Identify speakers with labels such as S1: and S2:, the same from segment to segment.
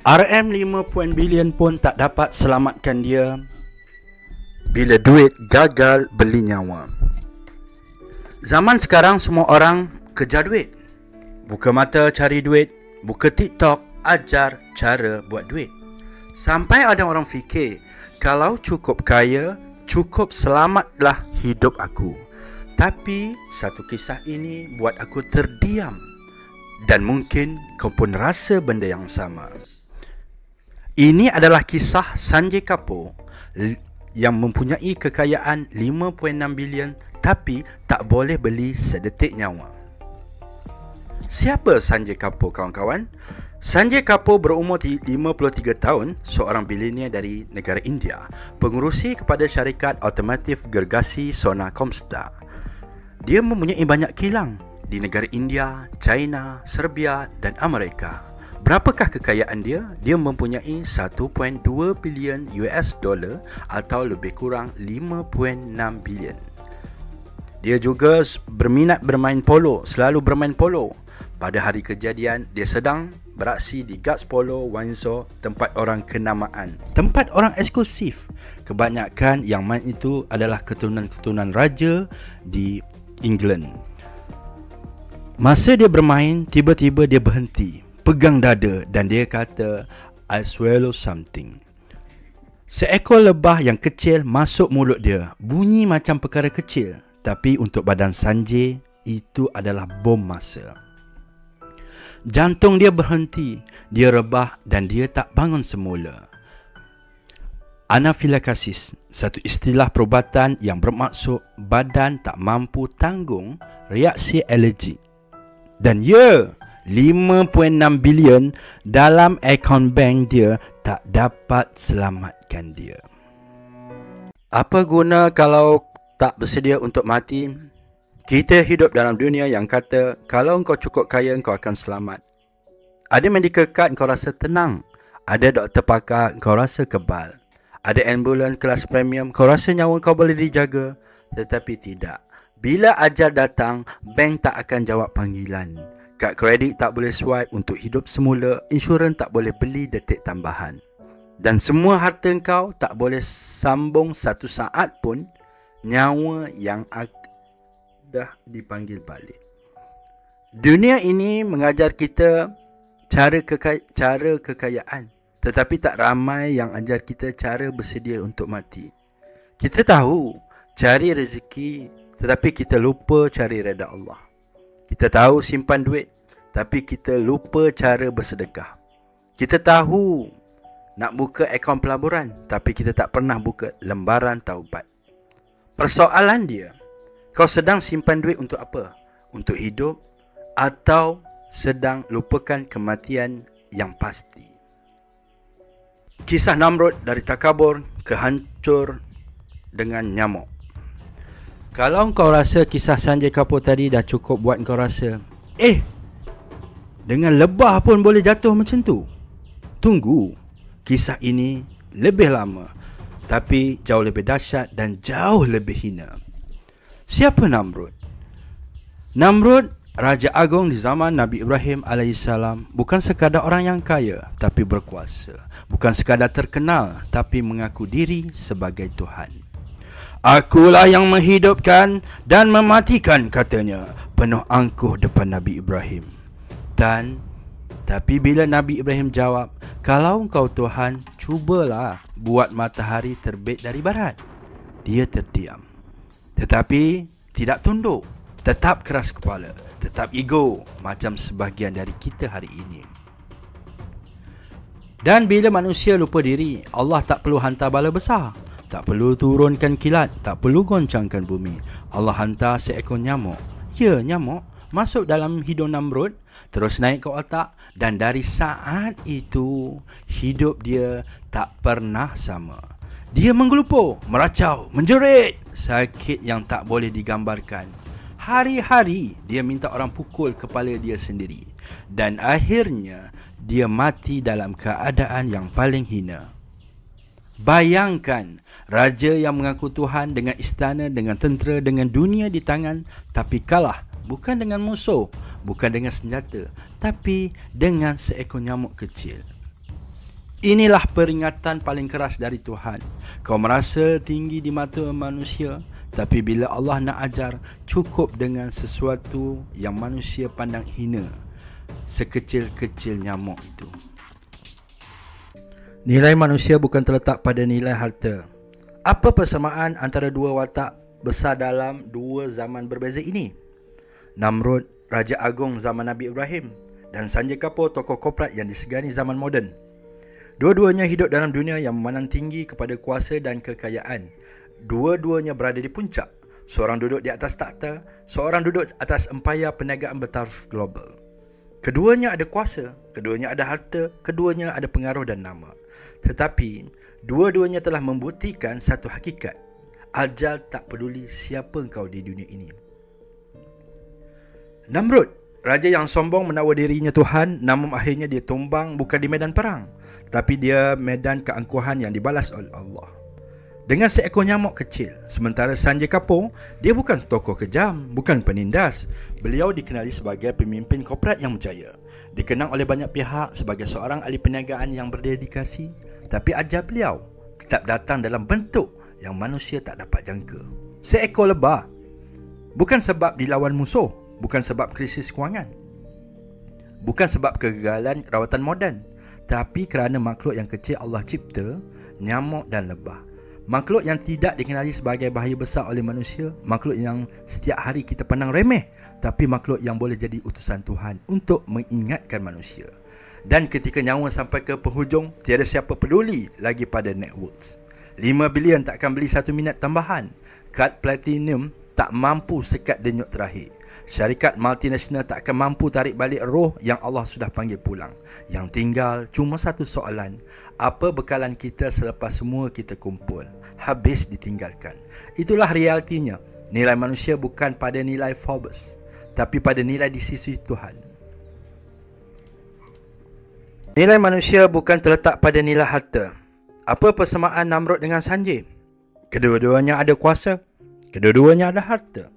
S1: RM 5 bilion pun tak dapat selamatkan dia bila duit gagal beli nyawa. Zaman sekarang semua orang kejar duit. Buka mata cari duit, buka TikTok ajar cara buat duit. Sampai ada orang fikir, kalau cukup kaya, cukup selamatlah hidup aku. Tapi satu kisah ini buat aku terdiam. Dan mungkin kau pun rasa benda yang sama. Ini adalah kisah Sanjay Kapoor yang mempunyai kekayaan 5.6 bilion tapi tak boleh beli sedetik nyawa. Siapa Sanjay Kapoor, kawan-kawan? Sanjay Kapoor berumur 53 tahun, seorang bilioner dari negara India, pengurusi kepada syarikat otomotif gergasi Sona Comstar. Dia mempunyai banyak kilang di negara India, China, Serbia dan Amerika. Berapakah kekayaan dia? Dia mempunyai 1.2 bilion US dollar atau lebih kurang 5.6 bilion. Dia juga berminat bermain polo, selalu bermain polo. Pada hari kejadian, dia sedang beraksi di Guards Polo Windsor, tempat orang kenamaan, tempat orang eksklusif. Kebanyakan yang main itu adalah keturunan-keturunan raja di England. Masa dia bermain, tiba-tiba dia berhenti, pegang dada dan dia kata, I swallow something. Seekor lebah yang kecil masuk mulut dia. Bunyi macam perkara kecil, tapi untuk badan Sanjay itu adalah bom masa. Jantung dia berhenti, dia rebah dan dia tak bangun semula. Anafilaksis, satu istilah perubatan yang bermaksud badan tak mampu tanggung reaksi alergik. Dan 5.6 bilion dalam akaun bank dia tak dapat selamatkan dia. Apa guna kalau tak bersedia untuk mati? Kita hidup dalam dunia yang kata kalau engkau cukup kaya engkau akan selamat. Ada medical card engkau rasa tenang. Ada doktor pakar engkau rasa kebal. Ada ambulans kelas premium engkau rasa nyawa engkau boleh dijaga. Tetapi tidak. Bila ajal datang, bank tak akan jawab panggilan. Kad kredit tak boleh swipe untuk hidup semula, insurans tak boleh beli detik tambahan. Dan semua harta kau tak boleh sambung satu saat pun nyawa yang dah dipanggil balik. Dunia ini mengajar kita cara kekayaan, tetapi tak ramai yang ajar kita cara bersedia untuk mati. Kita tahu cari rezeki, tetapi kita lupa cari redha Allah. Kita tahu simpan duit, tapi kita lupa cara bersedekah. Kita tahu nak buka akaun pelaburan, tapi kita tak pernah buka lembaran taubat. Persoalan dia, kau sedang simpan duit untuk apa? Untuk hidup atau sedang lupakan kematian yang pasti? Kisah Namrud dari takabur ke hancur dengan nyamuk. Kalau kau rasa kisah Sanjay Kapoor tadi dah cukup buat kau rasa, dengan lebah pun boleh jatuh macam tu. Tunggu, kisah ini lebih lama, tapi jauh lebih dahsyat dan jauh lebih hina. Siapa Namrud? Namrud, Raja Agung di zaman Nabi Ibrahim AS, bukan sekadar orang yang kaya, tapi berkuasa. Bukan sekadar terkenal, tapi mengaku diri sebagai Tuhan. Akulah yang menghidupkan dan mematikan, katanya, penuh angkuh depan Nabi Ibrahim. Tapi bila Nabi Ibrahim jawab, kalau engkau Tuhan, cubalah buat matahari terbit dari barat. Dia terdiam. Tetapi tidak tunduk, tetap keras kepala, tetap ego macam sebahagian dari kita hari ini. Dan bila manusia lupa diri, Allah tak perlu hantar bala besar. Tak perlu turunkan kilat, tak perlu goncangkan bumi. Allah hantar seekor nyamuk. Ya, nyamuk masuk dalam hidung Namrud, terus naik ke otak, dan dari saat itu hidup dia tak pernah sama. Dia menggelupur, meracau, menjerit, sakit yang tak boleh digambarkan. Hari-hari dia minta orang pukul kepala dia sendiri, dan akhirnya dia mati dalam keadaan yang paling hina. Bayangkan, raja yang mengaku Tuhan dengan istana, dengan tentera, dengan dunia di tangan, tapi kalah bukan dengan musuh, bukan dengan senjata, tapi dengan seekor nyamuk kecil. Inilah peringatan paling keras dari Tuhan. Kau merasa tinggi di mata manusia, tapi bila Allah nak ajar, cukup dengan sesuatu yang manusia pandang hina, sekecil-kecil nyamuk itu. Nilai manusia bukan terletak pada nilai harta. Apa persamaan antara dua watak besar dalam dua zaman berbeza ini? Namrud, Raja Agung zaman Nabi Ibrahim, dan Sanjay Kapoor, tokoh korporat yang disegani zaman moden. Dua-duanya hidup dalam dunia yang memandang tinggi kepada kuasa dan kekayaan. Dua-duanya berada di puncak. Seorang duduk di atas takhta, seorang duduk atas empayar perniagaan bertaraf global. Keduanya ada kuasa, keduanya ada harta, keduanya ada pengaruh dan nama. Tetapi, dua-duanya telah membuktikan satu hakikat. Ajal tak peduli siapa engkau di dunia ini. Namrud, raja yang sombong menawa dirinya Tuhan, namun akhirnya dia tumbang bukan di medan perang, tapi dia medan keangkuhan yang dibalas oleh Allah dengan seekor nyamuk kecil. Sementara Sanjay Kapoor, dia bukan tokoh kejam, bukan penindas. Beliau dikenali sebagai pemimpin korporat yang berjaya, dikenang oleh banyak pihak sebagai seorang ahli perniagaan yang berdedikasi. Tapi ajal beliau tetap datang dalam bentuk yang manusia tak dapat jangka. Seekor lebah. Bukan sebab dilawan musuh, bukan sebab krisis kewangan, bukan sebab kegagalan rawatan moden, tapi kerana makhluk yang kecil Allah cipta, nyamuk dan lebah. Makhluk yang tidak dikenali sebagai bahaya besar oleh manusia, makhluk yang setiap hari kita pandang remeh, tapi makhluk yang boleh jadi utusan Tuhan untuk mengingatkan manusia. Dan ketika nyawa sampai ke penghujung, tiada siapa peduli lagi pada networks. 5 bilion takkan beli 1 minit tambahan. Kad platinum tak mampu sekat denyut terakhir. Syarikat multinasional tak akan mampu tarik balik roh yang Allah sudah panggil pulang. Yang tinggal cuma satu soalan. Apa bekalan kita selepas semua kita kumpul? Habis ditinggalkan. Itulah realitinya. Nilai manusia bukan pada nilai Forbes, tapi pada nilai di sisi Tuhan. Nilai manusia bukan terletak pada nilai harta. Apa persamaan Namrud dengan Sanjay? Kedua-duanya ada kuasa, kedua-duanya ada harta,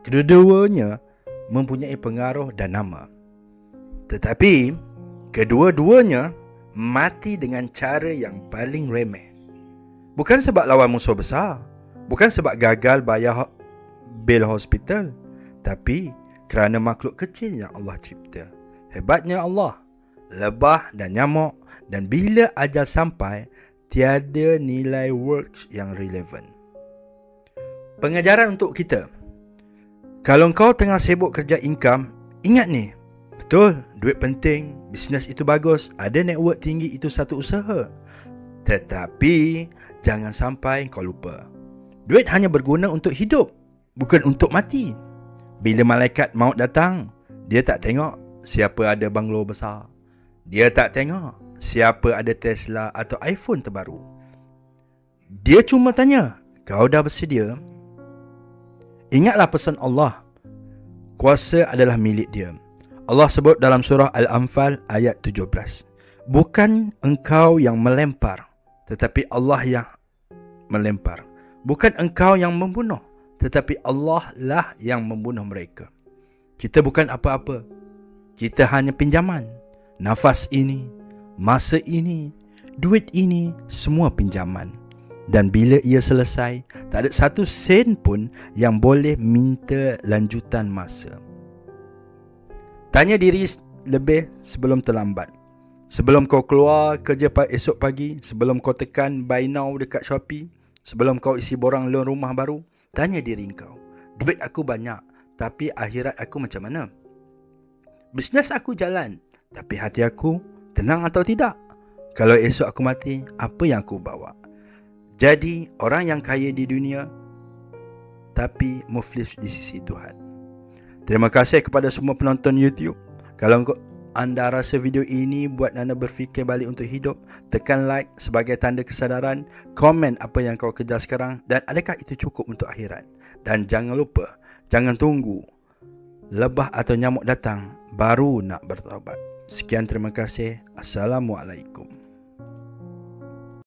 S1: kedua-duanya mempunyai pengaruh dan nama. Tetapi kedua-duanya mati dengan cara yang paling remeh. Bukan sebab lawan musuh besar, bukan sebab gagal bayar bil hospital, tapi kerana makhluk kecil yang Allah cipta. Hebatnya Allah. Lebah dan nyamuk, dan bila ajal sampai, tiada nilai works yang relevan. Pengajaran untuk kita. Kalau kau tengah sibuk kerja income, ingat ni, betul, duit penting, bisnes itu bagus, ada network tinggi itu satu usaha. Tetapi jangan sampai kau lupa, duit hanya berguna untuk hidup, bukan untuk mati. Bila malaikat maut datang, dia tak tengok siapa ada banglo besar, dia tak tengok siapa ada Tesla atau iPhone terbaru. Dia cuma tanya, kau dah bersedia? Ingatlah pesan Allah, kuasa adalah milik dia. Allah sebut dalam surah Al-Anfal ayat 17, bukan engkau yang melempar, tetapi Allah yang melempar. Bukan engkau yang membunuh, tetapi Allah lah yang membunuh mereka. Kita bukan apa-apa, kita hanya pinjaman. Nafas ini, masa ini, duit ini, semua pinjaman. Dan bila ia selesai, tak ada satu sen pun yang boleh minta lanjutan masa. Tanya diri lebih sebelum terlambat. Sebelum kau keluar kerja esok pagi, sebelum kau tekan buy now dekat Shopee, sebelum kau isi borang loan rumah baru, tanya diri kau, duit aku banyak, tapi akhirat aku macam mana? Bisnes aku jalan, tapi hati aku tenang atau tidak? Kalau esok aku mati, apa yang aku bawa? Jadi orang yang kaya di dunia, tapi muflis di sisi Tuhan. Terima kasih kepada semua penonton YouTube. Kalau anda rasa video ini buat anda berfikir balik untuk hidup, tekan like sebagai tanda kesedaran, komen apa yang kau kejar sekarang dan adakah itu cukup untuk akhirat. Dan jangan lupa, jangan tunggu lebah atau nyamuk datang baru nak bertaubat. Sekian, terima kasih. Assalamualaikum.